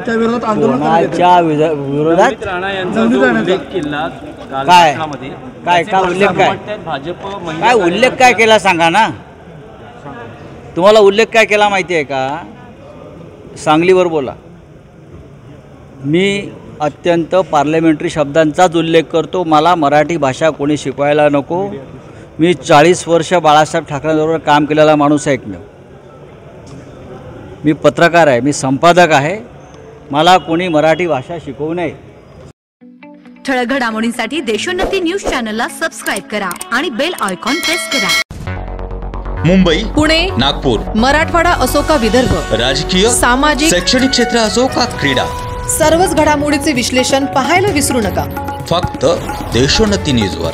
त्या विरोधात आंदोलन कोणाच्या विरोधात राणा यांचा जो उल्लेख केला काल काय? भाषणामध्ये, काय उल्लेख काय? भाजप काय उल्लेख काय केला सांगा ना. तुम्हाला उल्लेख काय केला माहिती आहे का? सांगलीवर बोला. मी अत्यंत पार्लमेंटरी शब्दांचाच उल्लेख करतो. मला मराठी भाषा कोणी शिकवायला नको. मी 40 वर्ष बाळासाहेब ठाकरेंबरोबर काम केलेला माणूस आहे एकमेव. मी पत्रकार आहे, मी संपादक आहे. मला कोणी मराठी भाषा शिकवू नये. ठळक घडामोडींसाठी देशोन्नती न्यूज चॅनलला सबस्क्राईब करा आणि बेल आयकॉन प्रेस करा. मुंबई, पुणे, नागपूर, मराठवाडा असो का विदर्भ, राजकीय, सामाजिक, शैक्षणिक क्षेत्र असो का क्रीडा, सर्वच घडामोडीचे विश्लेषण पाहायला विसरू नका. फक्त देशोन्नती न्यूजवर.